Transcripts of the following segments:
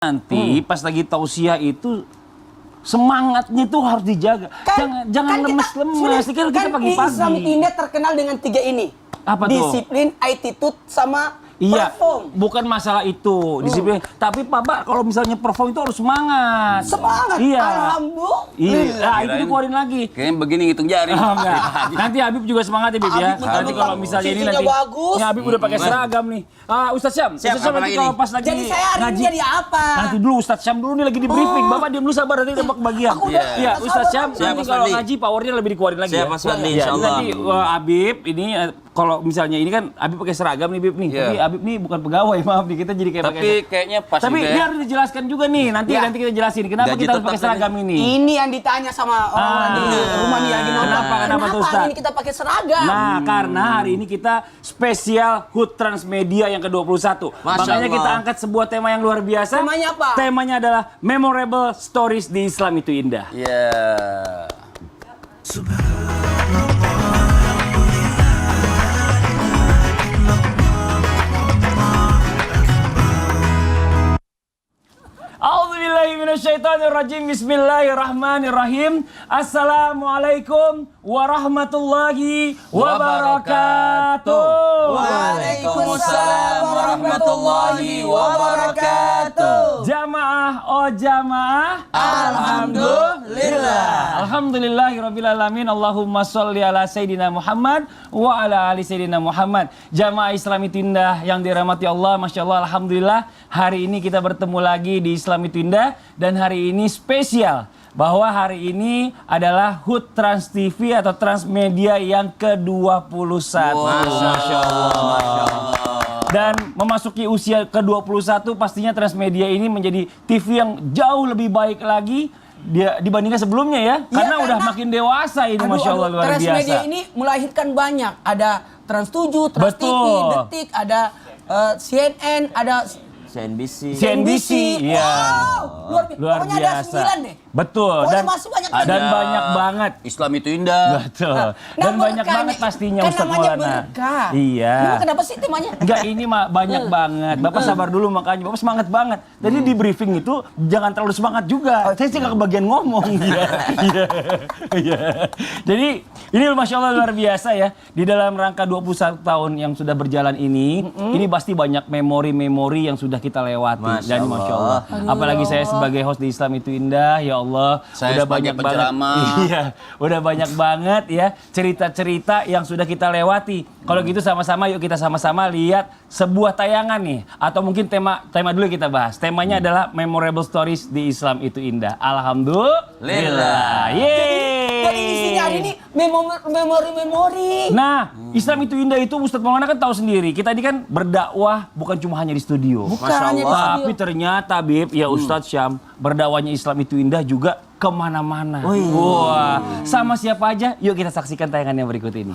Nanti pas lagi tausiah itu semangatnya tuh harus dijaga. Jangan lemes-lemes. Kan kita pagi-pagi. Islam Indah terkenal dengan 3 ini. Apa tuh? Disiplin, attitude, sama iya, perform. bukan masalah itu disiplin. Tapi Papa kalau misalnya perform itu harus semangat. Semangat. Iya. Alhamdulillah. Iya. Nah, itu dikeluarin lagi. Kayaknya begini ngitung jari. Nanti Habib juga semangat ya, Bib ya. Nanti kalau misalnya ini nanti bagus. ya, Habib udah pakai seragam nih. Ustaz Syam, Ustaz Syam nanti kalau pas lagi Jadi saya hari ini jadi apa? Nanti dulu Ustaz Syam dulu nih lagi di briefing. Bapak diam dulu sabar nanti dapat bagian. Iya, Ustaz Syam nanti kalau ngaji powernya lebih dikeluarin lagi ya. Siapa Fadli insyaallah. Nanti Habib ini kalau misalnya ini kan Habib pakai seragam nih Bib nih. Tapi Habib nih bukan pegawai, maaf nih kita jadi kayak Tapi kayaknya pas Tapi juga ini harus dijelaskan juga nih. Nanti kita jelasin kenapa Gaji kita harus pakai tetap seragam ini. Ini yang ditanya sama orang di rumah nih lagi nonton. Kenapa tuh, Ustaz? Hari ini kita pakai seragam? Nah, karena hari ini kita spesial HUT Transmedia yang ke-21. Makanya kita angkat sebuah tema yang luar biasa. Temanya apa? Temanya adalah Memorable Stories di Islam itu Indah. Iya. A'udzubillahiminasyaitonirrajim. Bismillahirrahmanirrahim. Assalamualaikum warahmatullahi wabarakatuh. Waalaikumsalam warahmatullahi wabarakatuh. Jamaah, oh jamaah, alhamdulillah. Alhamdulillahirabbil alamin. Allahumma sholli ala sayidina Muhammad wa ala ali sayidina Muhammad. Jamaah Islam itu Indah yang dirahmati Allah, Masya Allah, alhamdulillah. Hari ini kita bertemu lagi di Islam itu Indah dan hari ini spesial bahwa hari ini adalah HUT Trans TV atau Transmedia yang ke-21. Masya Allah. Dan memasuki usia ke-21 pastinya Transmedia ini menjadi TV yang jauh lebih baik lagi dibandingkan sebelumnya ya. Karena udah makin dewasa ini, Masya Allah, luar biasa. Transmedia ini melahirkan banyak. Ada Trans 7, Trans TV, Detik, ada CNN, ada CNBC. Iya. Wow, luar biasa. Ada 9 deh. Betul. Dan banyak banget. Islam itu indah. Betul. Dan banyak banget pastinya Ustaz Maulana. Iya. Memang kenapa sih temanya? Enggak, ini mah banyak banget. Bapak sabar dulu makanya. Bapak semangat banget. Jadi di briefing itu jangan terlalu semangat juga. Saya sih nggak kebagian ngomong. Iya. Jadi ini Masya Allah luar biasa ya. Di dalam rangka 21 tahun yang sudah berjalan ini pasti banyak memori-memori yang sudah kita lewati. Dan Masya Allah. Apalagi saya sebagai host di Islam itu Indah, ya Allah, saya udah banyak banget. Iya, udah banyak banget ya cerita-cerita yang sudah kita lewati. Kalau gitu sama-sama yuk kita sama-sama lihat sebuah tayangan nih, atau mungkin tema dulu kita bahas. Temanya adalah Memorable Stories di Islam itu Indah. Alhamdulillah. Jadi isinya hari ini memori-memori. Nah, Islam itu Indah itu Ustadz Maulana kan tahu sendiri. Kita ini kan berdakwah bukan cuma hanya di studio. Bukan hanya di studio. Tapi ternyata Bib, ya Ustadz Syam, berdakwahnya Islam itu Indah juga kemana-mana. Wah, sama siapa aja? Yuk kita saksikan tayangan yang berikut ini.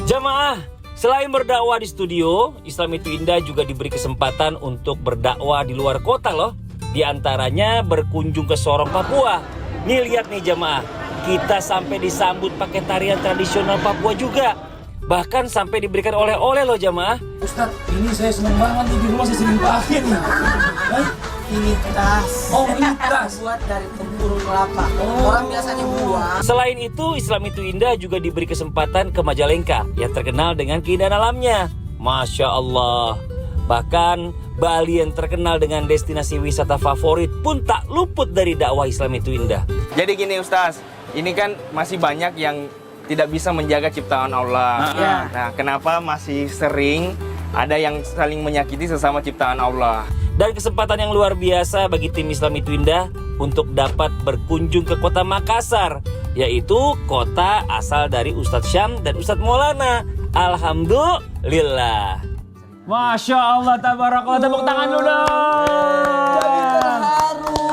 Jamaah, selain berdakwah di studio, Islam itu Indah juga diberi kesempatan untuk berdakwah di luar kota loh. Di antaranya berkunjung ke Sorong, Papua. Nih lihat nih jamaah, kita sampai disambut pakai tarian tradisional Papua juga. Bahkan sampai diberikan oleh-oleh loh jamaah. Ustadz, ini saya seneng banget nih, di rumah saya sering pakai nih. Ini tas. Oh, ini tas. Buat dari tempurung kelapa. Orang biasanya buat. Selain itu, Islam itu Indah juga diberi kesempatan ke Majalengka yang terkenal dengan keindahan alamnya. Masya Allah. Bahkan Bali yang terkenal dengan destinasi wisata favorit pun tak luput dari dakwah Islam itu Indah. Jadi gini Ustaz, ini kan masih banyak yang tidak bisa menjaga ciptaan Allah. Nah, kenapa masih sering ada yang saling menyakiti sesama ciptaan Allah? Dan kesempatan yang luar biasa bagi tim Islam itu Indah untuk dapat berkunjung ke kota Makassar, yaitu kota asal dari Ustadz Syam dan Ustadz Maulana. Alhamdulillah. Masya Allah, tabarakallah, tepuk tangan dulu dong.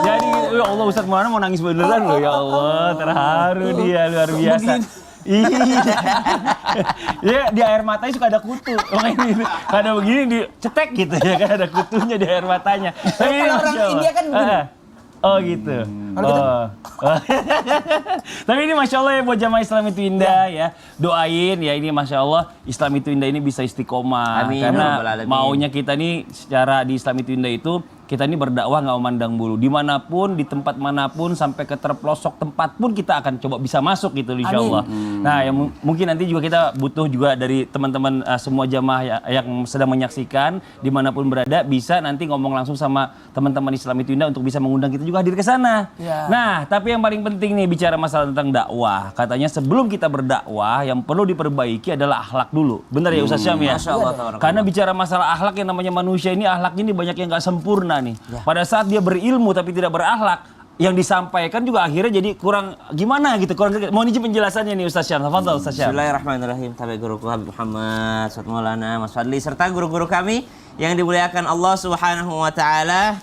Jadi ya Allah, Ustadz Maulana mau nangis beneran loh, ya Allah, terharu dia, luar biasa. Iya, di air matanya suka ada kutu. Makanya ini ada begini dicetek gitu ya kan, ada kutunya di air matanya. Kalau orang India kan begini. Oh gitu. Tapi ini Masya Allah ya buat jamaah Islam itu Indah ya. Doain ya ini Masya Allah Islam itu Indah ini bisa istiqomah. Amin. Karena maunya kita nih secara di Islam itu Indah itu kita ini berdakwah nggak memandang bulu. Dimanapun, di tempat manapun, sampai ke terpelosok tempat pun kita akan coba bisa masuk gitu insya Allah. Nah, yang mungkin nanti juga kita butuh juga dari teman-teman semua jamaah yang sedang menyaksikan dimanapun berada bisa nanti ngomong langsung sama teman-teman Islam itu Indah untuk bisa mengundang kita juga hadir ke sana. Ya. Nah, tapi yang paling penting nih bicara masalah tentang dakwah. Katanya sebelum kita berdakwah yang perlu diperbaiki adalah akhlak dulu. Benar ya Ustaz Syam ya? Masya Allah, tabarakallah. Karena bicara masalah akhlak yang namanya manusia ini akhlaknya ini banyak yang nggak sempurna nih. Pada saat dia berilmu tapi tidak berakhlak, yang disampaikan juga akhirnya jadi kurang gimana gitu. Mohon izin penjelasannya nih Ustaz Syam. Tafadhal Ustaz Syam. Bismillahirrahmanirrahim. Tabi guruku Habib Muhammad, Ustaz Maulana, Mas Fadli serta guru-guru kami yang dimuliakan Allah Subhanahu wa taala.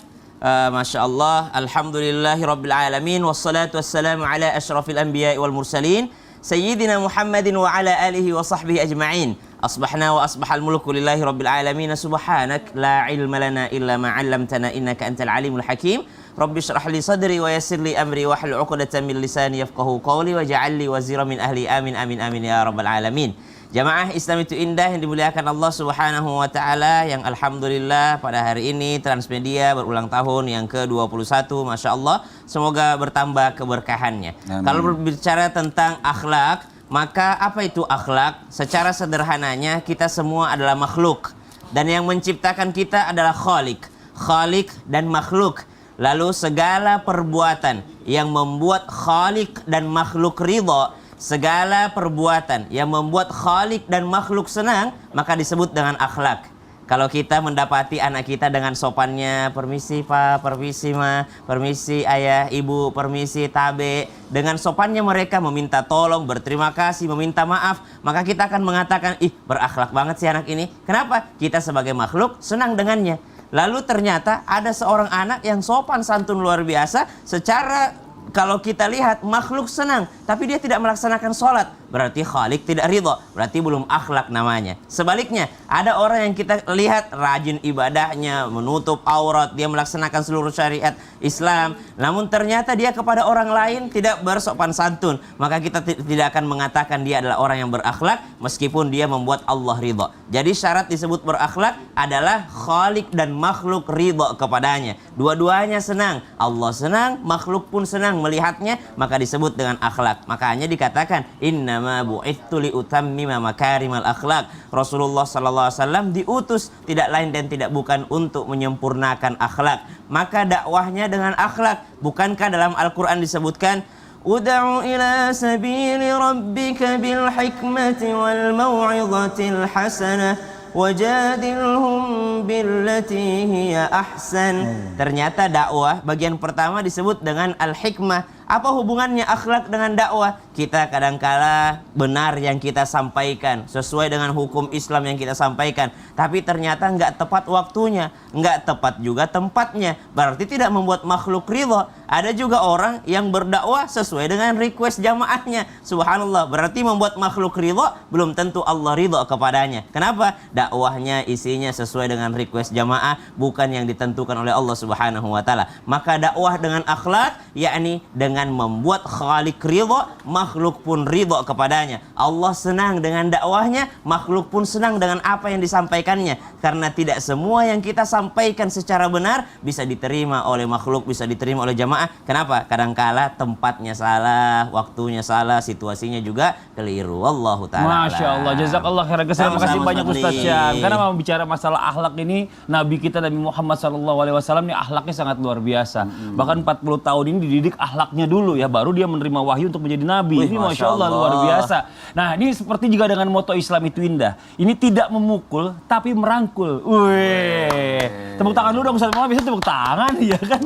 Masya Allah, alhamdulillahi rabbil alamin, wassalatu wassalamu ala asyrafil anbiya'i wal mursalin Sayyidina Muhammadin wa ala alihi wa sahbihi ajma'in. Asbahna wa asbahal mulku lillahi rabbil alamin. Subhanak la ilma lana illa ma 'allamtana innaka antal alimul hakim. Rabbi shrah li sadri wa yassir li amri wa hlul 'uqdatam min lisani yafqahu qawli waj'al li wazira min ahli. Amin amin amin ya rabbal alamin. Jamaah Islam itu Indah yang dimuliakan Allah Subhanahu wa taala, yang alhamdulillah pada hari ini Transmedia berulang tahun yang ke-21, Masya Allah. Semoga bertambah keberkahannya. Kalau berbicara tentang akhlak, maka apa itu akhlak? Secara sederhananya kita semua adalah makhluk dan yang menciptakan kita adalah Khalik. Khalik dan makhluk. Lalu segala perbuatan yang membuat Khalik dan makhluk ridha, segala perbuatan yang membuat Khalik dan makhluk senang, maka disebut dengan akhlak. Kalau kita mendapati anak kita dengan sopannya, permisi Pak, permisi Ma, permisi Ayah, Ibu, permisi Tabe, dengan sopannya mereka meminta tolong, berterima kasih, meminta maaf, maka kita akan mengatakan, ih berakhlak banget sih anak ini. Kenapa? Kita sebagai makhluk senang dengannya. Lalu ternyata ada seorang anak yang sopan santun luar biasa, secara kalau kita lihat makhluk senang, tapi dia tidak melaksanakan sholat, berarti Khalik tidak ridho, berarti belum akhlak namanya. Sebaliknya, ada orang yang kita lihat rajin ibadahnya, menutup aurat, dia melaksanakan seluruh syariat Islam, namun ternyata dia kepada orang lain tidak bersopan santun, maka kita tidak akan mengatakan dia adalah orang yang berakhlak, meskipun dia membuat Allah ridho. Jadi syarat disebut berakhlak adalah Khalik dan makhluk ridho kepadanya. Dua-duanya senang, Allah senang, makhluk pun senang melihatnya, maka disebut dengan akhlak. Makanya dikatakan innama bu'ittu li utammima makarimal akhlak. Rasulullah sallallahu alaihi wasallam diutus tidak lain dan tidak bukan untuk menyempurnakan akhlak. Maka dakwahnya dengan akhlak. Bukankah dalam Al-Qur'an disebutkan ud'u ila sabili rabbika bil hikmati wal mau'izatil hasanah wajadilhum billati hiya ahsan. Ternyata dakwah bagian pertama disebut dengan al-hikmah. Apa hubungannya akhlak dengan dakwah? Kita kadangkala benar yang kita sampaikan sesuai dengan hukum Islam yang kita sampaikan, tapi ternyata nggak tepat waktunya, nggak tepat juga tempatnya, berarti tidak membuat makhluk ridho. Ada juga orang yang berdakwah sesuai dengan request jamaahnya, subhanallah, berarti membuat makhluk ridho, belum tentu Allah ridho kepadanya. Kenapa? Dakwahnya isinya sesuai dengan request jamaah, bukan yang ditentukan oleh Allah Subhanahu wa taala. Maka dakwah dengan akhlak, yakni dengan membuat Khalik ridho, makhluk pun ridho kepadanya. Allah senang dengan dakwahnya, makhluk pun senang dengan apa yang disampaikannya. Karena tidak semua yang kita sampaikan secara benar bisa diterima oleh makhluk, bisa diterima oleh jamaah. Kenapa? Kadangkala tempatnya salah, waktunya salah, situasinya juga keliru. Wallahu ta'ala. Masya Allah, jazakallah khairan. Terima kasih banyak Ustaz Syam. Karena mau bicara masalah akhlak ini, Nabi kita Nabi Muhammad SAW ini akhlaknya sangat luar biasa. Bahkan 40 tahun ini dididik akhlaknya dulu ya, baru dia menerima wahyu untuk menjadi nabi. Ini Masya Allah luar biasa. Nah, ini seperti juga dengan moto Islam itu Indah. Ini tidak memukul tapi merangkul. Wih. Tepuk tangan dulu dong Ustaz. Malah bisa tepuk tangan ya kan.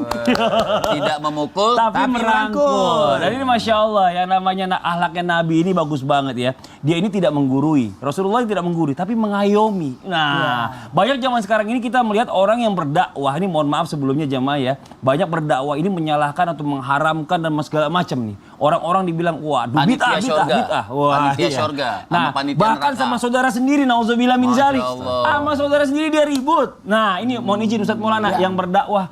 Tidak memukul tapi merangkul. Dan ini Masya Allah, yang namanya akhlaknya Nabi ini bagus banget ya. Dia ini tidak menggurui. Rasulullah tidak menggurui tapi mengayomi. Nah, banyak zaman sekarang ini kita melihat orang yang berdakwah, ini mohon maaf sebelumnya jamaah ya, banyak berdakwah ini menyalahkan atau mengharamkan dan segala macam nih. Orang-orang dibilang waduh bid'ah. Wah, panitia iya. syurga. Nah, bahkan sama saudara sendiri, nauzubillah min zalik. Sama saudara sendiri dia ribut. Nah, ini mohon izin Ustaz Maulana yang berdakwah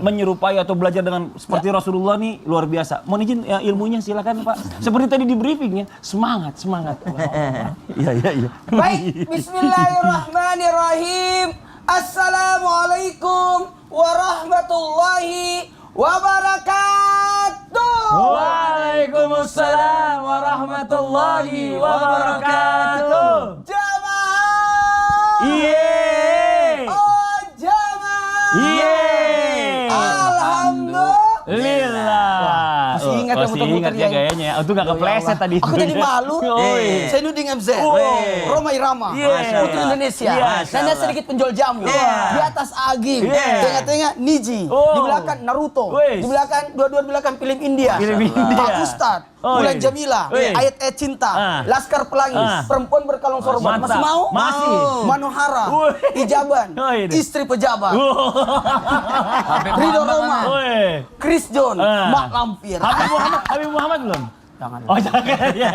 menyerupai atau belajar dengan seperti Rasulullah nih luar biasa. Mohon izin ya, ilmunya silakan Pak. Seperti tadi di briefingnya, semangat. Iya. Baik, bismillahirrahmanirrahim. Assalamualaikum warahmatullahi wabarakatuh. Waalaikumsalam warahmatullahi wabarakatuh. Jamaah. Yeay. Oh jamaah. Yeay. Masih Alhamdulillah. ingat ya Masih muter-muter ingat ya gayanya. Oh, itu nggak kepleset tadi. Aku jadi malu. Oi. Saya Nuding MZ. Roma Irama. Yeah. Putri Indonesia. Yeah. Saya sedikit penjual jamu. Di atas Agim. Yeah. Tengah-tengah Niji. Oh. Di belakang Naruto. Wes. Di belakang dua-dua di belakang film India. Film India. Pak Ustadz. Oh, Bulan iya. Jamila. Iya. Ayat cinta. Laskar Pelangi. Perempuan berkalung sorban. Mantap. Masih mau? Masih. Manohara. Wih. Ijaban. Oh, iya. Istri pejabat. Oh. Ridho Roma. Woi. Chris John. Mak Lampir. Habib Muhammad belum? Jangan. Oh jangan ya.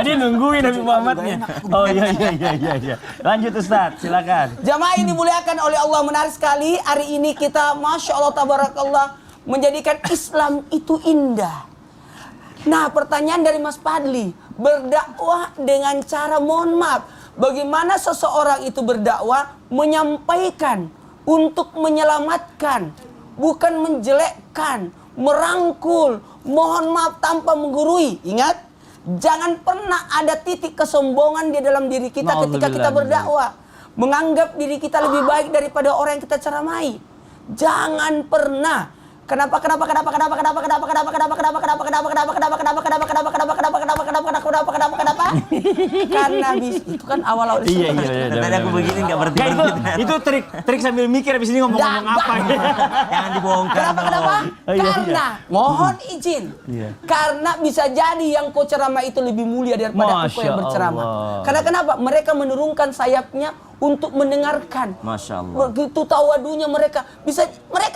Dia nungguin Habib Muhammadnya. Oh iya. Lanjut Ustadz, silakan. Jamaah ini dimuliakan oleh Allah, menarik sekali. Hari ini kita Masya Allah Tabarakallah menjadikan Islam itu indah. Nah pertanyaan dari Mas Fadli, berdakwah dengan cara mohon maaf. Bagaimana seseorang itu berdakwah menyampaikan untuk menyelamatkan, bukan menjelekkan, merangkul, mohon maaf tanpa menggurui. Ingat, jangan pernah ada titik kesombongan di dalam diri kita ketika kita berdakwah. Menganggap diri kita lebih baik daripada orang yang kita ceramai. Jangan pernah. Kenapa? Karena itu kan awal-awal. Iya. Tadi aku begini nggak berarti. Itu trik sambil mikir abis ini ngomong apa. Jangan dibongkar. Kenapa? Karena mohon izin. Karena bisa jadi yang kau ceramah itu lebih mulia daripada aku yang berceramah. Karena kenapa? Mereka menurunkan sayapnya untuk mendengarkan. Masya Allah. Begitu tawadunya mereka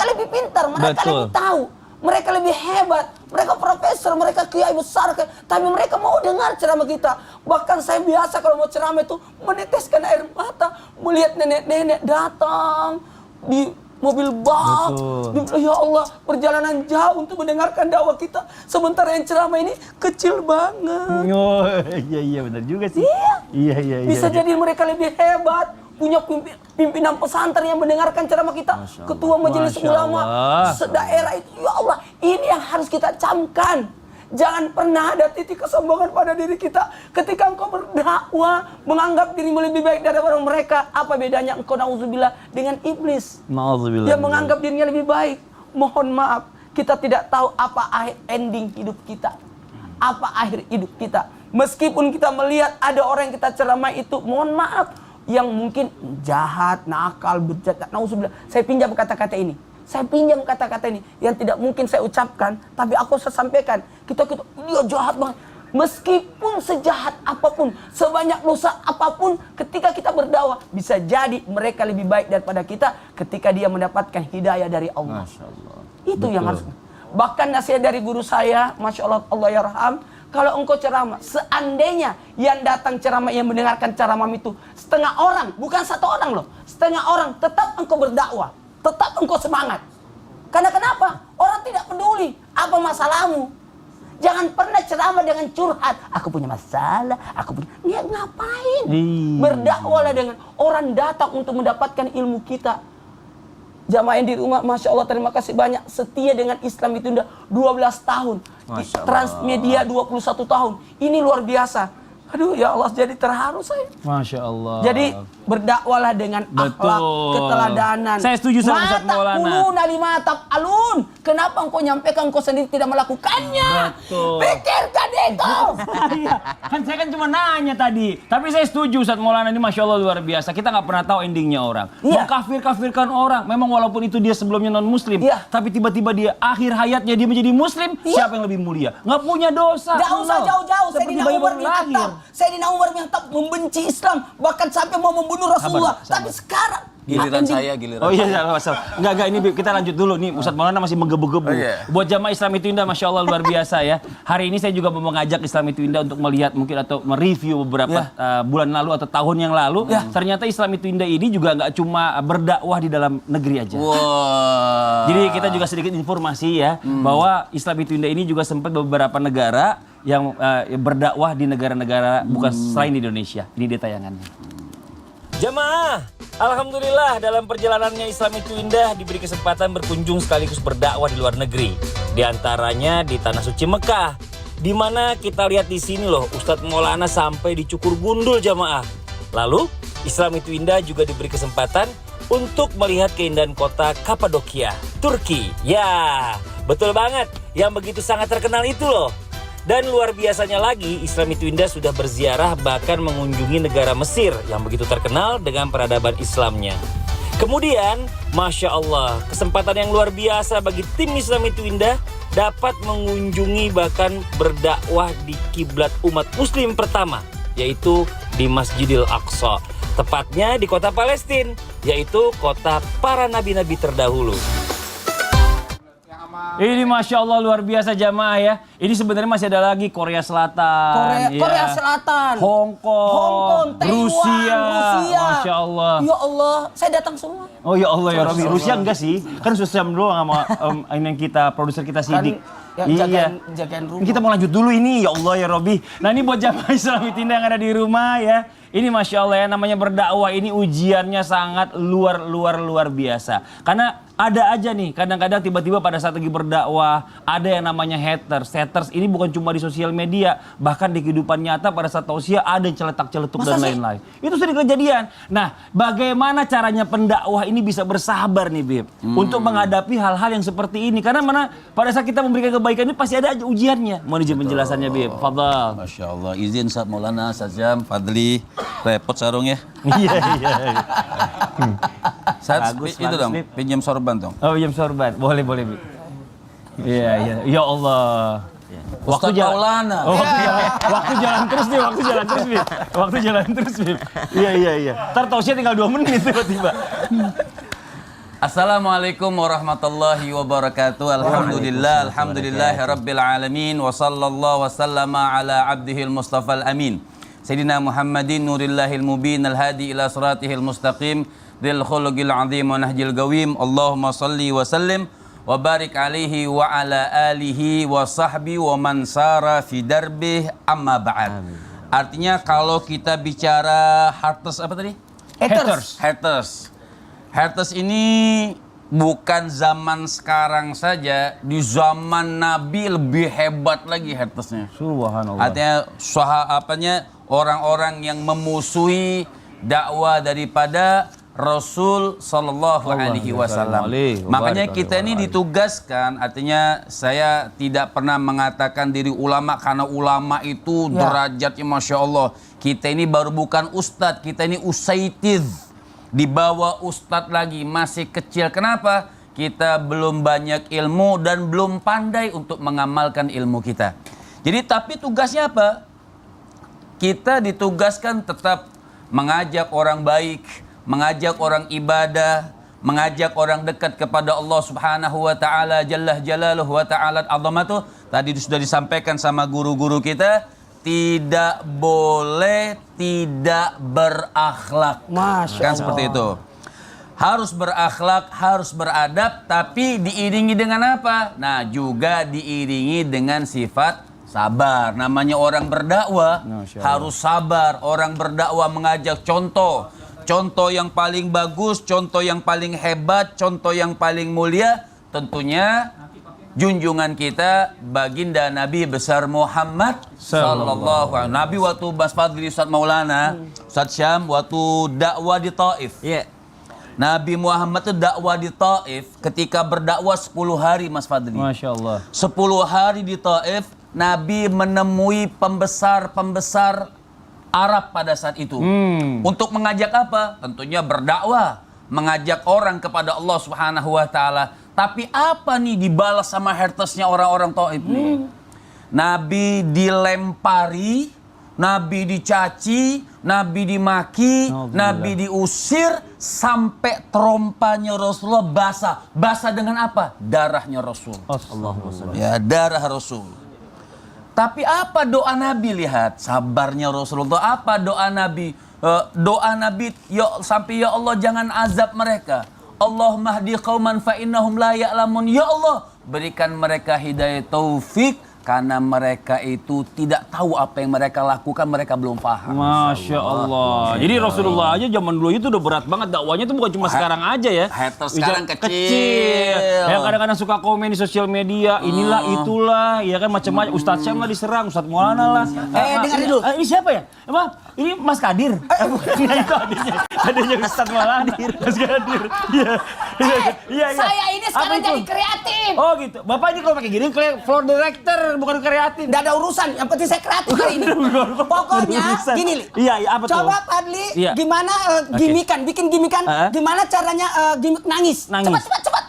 lebih pintar, mereka lebih tahu, mereka lebih hebat, mereka profesor, mereka kiai besar, tapi mereka mau dengar ceramah kita. Bahkan saya biasa kalau mau ceramah itu meneteskan air mata melihat nenek-nenek datang di mobil bak. Ya Allah, perjalanan jauh untuk mendengarkan dakwah kita. Sementara yang ceramah ini kecil banget. Oh iya benar juga sih. Iya. Bisa jadi mereka lebih hebat, punya pimpinan pesantren yang mendengarkan ceramah kita, ketua majelis ulama sedaerah itu. Ya Allah, ini yang harus kita camkan. Jangan pernah ada titik kesombongan pada diri kita ketika engkau berdakwah menganggap dirimu lebih baik daripada mereka. Apa bedanya engkau na'udzubillah dengan iblis yang menganggap dirinya lebih baik? Mohon maaf, kita tidak tahu apa akhir ending hidup kita, apa akhir hidup kita. Meskipun kita melihat ada orang yang kita ceramah itu, mohon maaf, yang mungkin jahat, nakal, bejat, na'udzubillah. Saya pinjam kata-kata ini. Saya pinjam kata-kata ini yang tidak mungkin saya ucapkan, tapi aku saya sampaikan. Dia jahat banget. Meskipun sejahat apapun, sebanyak dosa apapun, ketika kita berdakwah, bisa jadi mereka lebih baik daripada kita ketika dia mendapatkan hidayah dari Allah. Masya Allah. Itu yang harus. Bahkan nasihat dari guru saya, Masya Allah, Allah yarham, kalau engkau ceramah, seandainya yang datang ceramah, yang mendengarkan ceramah itu setengah orang, bukan satu orang loh, setengah orang, tetap engkau berdakwah. Tetap engkau semangat. Karena kenapa? Orang tidak peduli apa masalahmu. Jangan pernah ceramah dengan curhat. Aku punya masalah, aku punya... Niat ngapain? Berdakwahlah dengan orang datang untuk mendapatkan ilmu kita. Jamaah yang di rumah, Masya Allah, terima kasih banyak. Setia dengan Islam itu udah 12 tahun. Transmedia 21 tahun. Ini luar biasa. Aduh ya Allah, jadi terharu saya. Masya Allah. Jadi berdakwahlah dengan akhlak, keteladanan. Saya setuju sama Ustaz Maulana. Mata lima alun. Kenapa engkau nyampaikan engkau sendiri tidak melakukannya? Betul. Pikirkan itu. Kan saya kan cuma nanya tadi. Tapi saya setuju Ustaz Maulana ini Masya Allah luar biasa. Kita nggak pernah tahu endingnya orang. Mengkafir-kafirkan orang. Memang walaupun itu dia sebelumnya non-muslim. Tapi tiba-tiba dia akhir hayatnya dia menjadi muslim. Siapa yang lebih mulia? Nggak punya dosa. Nggak usah jauh-jauh. Seperti bayi baru lahir. Sayyidina Umar yang tak membenci Islam, bahkan sampai mau membunuh Rasulullah. Sabar. Tapi sekarang Giliran saya. Oh iya, enggak ini kita lanjut dulu nih. Ustadz Maulana masih menggebu-gebu. Buat jamaah Islam itu indah, Masya Allah luar biasa ya. Hari ini saya juga mau mengajak Islam itu indah untuk melihat mungkin atau mereview beberapa bulan lalu atau tahun yang lalu. Ternyata Islam itu indah ini juga nggak cuma berdakwah di dalam negeri aja. Jadi kita juga sedikit informasi ya bahwa Islam itu indah ini juga sempat beberapa negara yang berdakwah di negara-negara bukan selain di Indonesia. Ini dia tayangannya. Jamaah, alhamdulillah dalam perjalanannya Islam itu indah diberi kesempatan berkunjung sekaligus berdakwah di luar negeri. Di antaranya di Tanah Suci Mekah, di mana kita lihat di sini loh Ustadz Maulana sampai dicukur gundul jamaah. Lalu Islam itu indah juga diberi kesempatan untuk melihat keindahan kota Kapadokia, Turki. Ya, betul banget, yang begitu sangat terkenal itu loh. Dan luar biasanya lagi, Islam itu indah sudah berziarah bahkan mengunjungi negara Mesir yang begitu terkenal dengan peradaban Islamnya. Kemudian, Masya Allah, kesempatan yang luar biasa bagi tim Islam itu indah dapat mengunjungi bahkan berdakwah di kiblat umat muslim pertama, yaitu di Masjidil Aqsa. Tepatnya di kota Palestina, yaitu kota para nabi-nabi terdahulu. Ini Masya Allah luar biasa jamaah ya. Ini sebenarnya masih ada lagi Korea Selatan, Korea Selatan, Hong Kong, Taiwan, Rusia. Masya Allah. Ya Allah, saya datang semua. Oh ya Allah ya Rabbi. Rusia enggak sih? Kan susah doang sama ini yang kita produser kita Sidik. Jagain rumah. Kita mau lanjut dulu ini, ya Allah ya Robbi. Nah ini buat jamaah Islam yang ada di rumah ya. Ini Masya Allah ya, namanya berdakwah ini ujiannya sangat luar biasa. Karena ada aja nih, kadang-kadang tiba-tiba pada saat lagi berdakwah, ada yang namanya haters. Haters ini bukan cuma di sosial media, bahkan di kehidupan nyata pada saat tausiah ada yang celetak-celetuk dan lain-lain. Itu sering kejadian. Nah, bagaimana caranya pendakwah ini bisa bersabar nih Bib, untuk menghadapi hal-hal yang seperti ini? Karena pada saat kita memberikan kebaikan ini pasti ada aja ujiannya. Mohon izin penjelasannya Bib, fadhal. Masya Allah, izin Ustadz Maulana, Ustadz Jam, Fadli, repot sarung ya. Iya. Ustadz, itu dong, pinjam sorban dong. Oh, pinjam sorban, boleh Bib. Iya. Ya Allah. Ustadz Maulana. Oh, waktu jalan terus Bib. Waktu jalan terus Bib. Iya. Ntar tausiah tinggal 2 menit tiba-tiba. Assalamualaikum warahmatullahi wabarakatuh. Alhamdulillahi rabbil alamin. Wa sallallahu wa sallama ala abdihil mustafal amin. Sayyidina Muhammadin nurillahil mubin al-hadi ila siratihil mustaqim. Dhil khuluqil azim wa nahjil gawim. Allahumma salli wa sallim wa barik alaihi wa ala alihi wa sahbi wa man sara fi darbih amma ba'd. Artinya kalau kita bicara haters apa tadi? Haters ini bukan zaman sekarang saja, di zaman Nabi lebih hebat lagi hatersnya. Subhanallah. Artinya orang-orang yang memusuhi dakwah daripada Rasul Sallallahu Alaihi Wasallam. Makanya kita ini ditugaskan, artinya saya tidak pernah mengatakan diri ulama karena ulama itu derajatnya Masya Allah. Kita ini baru bukan ustadz, kita ini usaitid. Di bawah ustadz lagi, masih kecil. Kenapa? Kita belum banyak ilmu dan belum pandai untuk mengamalkan ilmu kita. Jadi tapi tugasnya apa? Kita ditugaskan tetap mengajak orang baik, mengajak orang ibadah, mengajak orang dekat kepada Allah Subhanahu wa taala Jalla Jalaluhu wa ta'ala azamatuh. Tadi sudah disampaikan sama guru-guru kita, tidak boleh tidak berakhlak. Masya Kan Allah. seperti itu. Harus berakhlak, harus beradab, tapi diiringi dengan apa? Nah, juga diiringi dengan sifat sabar. Namanya orang berdakwah harus sabar. Orang berdakwah mengajak contoh. Contoh yang paling bagus, contoh yang paling hebat, contoh yang paling mulia, tentunya junjungan kita baginda Nabi besar Muhammad sallallahu alaihi wasallam. Nabi waktu Mas Fadli Ustadz Maulana, Ustadz Syam waktu dakwah di Taif. Nabi Muhammad itu dakwah di Taif ketika berdakwah 10 hari Mas Fadli. Masya Allah. 10 hari di Taif, Nabi menemui pembesar-pembesar Arab pada saat itu. Untuk mengajak apa? Tentunya berdakwah, mengajak orang kepada Allah Subhanahu wa taala. Tapi apa nih dibalas sama hatersnya orang-orang Taif nih? Nabi dilempari, Nabi dicaci, Nabi dimaki, Nabi diusir, sampai terompanya Rasulullah basah. Basah dengan apa? Darahnya Rasul. Ya, darah Rasul. Tapi apa doa Nabi? Lihat sabarnya Rasulullah. Apa doa Nabi? Doa Nabi sampai ya Allah jangan azab mereka. Allahumma hdi qauman fa innahum la ya'lamun. Ya Allah, berikan mereka hidayah taufik karena mereka itu tidak tahu apa yang mereka lakukan, mereka belum paham. Masya Allah. Jadi Rasulullah aja zaman dulu itu udah berat banget dakwanya, itu bukan cuma sekarang aja ya. Haters sekarang kecil. Yang kadang-kadang suka komen di sosial media, inilah itulah, ya kan macam-macam. Ustadz Syam lah diserang, Ustadz Maulana lah. dengerin dulu. Ini siapa ya? Emang ini Mas Kadir. Bukan itu adanya Ustadz Maulana. Mas Kadir. Iya. Saya ini sekarang Apa itu? jadi kreatif. Oh gitu. Bapak ini kalau pakai gini floor director bukan kreatif. Nggak ada urusan, yang penting saya kreatif hari ini. Pokoknya Urusan. gini, Li. Iya, apa tuh? Coba Fadli, Iya. gimana bikin gimikan, gimana caranya gimik nangis. Nangis. Cepat.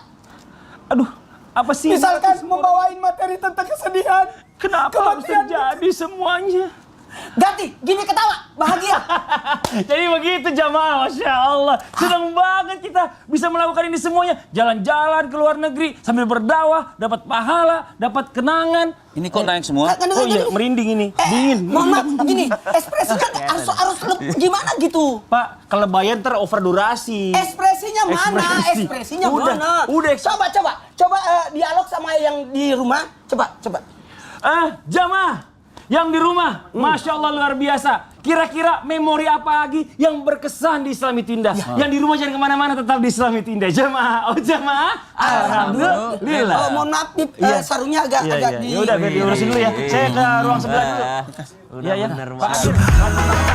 Aduh, apa sih? Misalkan membawain materi tentang kesedihan. Kenapa harus kematian. terjadi semuanya? Ganti, gimik ketawa, bahagia. Jadi begitu jamaah, Masya Allah. Senang banget kita bisa melakukan ini semuanya. Jalan-jalan ke luar negeri sambil berdakwah, dapat pahala, dapat kenangan. Ini kok naik semua? Oh iya, merinding ini. Dingin. Mohon maaf, gini, ekspresinya harus gimana gitu. Pak, kelebayan terover durasi. Ekspresinya mana? Ekspresinya mana? Udah. Coba dialog sama yang di rumah. Coba. Jamaah yang di rumah, Masya Allah luar biasa. Kira-kira memori apa lagi yang berkesan di Islamit Indah? Yang di rumah jangan kemana-mana, tetap di Islamit Indah. Jamaah, Alhamdulillah. Oh, mohon maaf nih, sarungnya agak di. Ya udah, biar diurusin dulu ya. Saya ke ruang sebelah dulu. Udah Iya, bener Pak banget. Adil.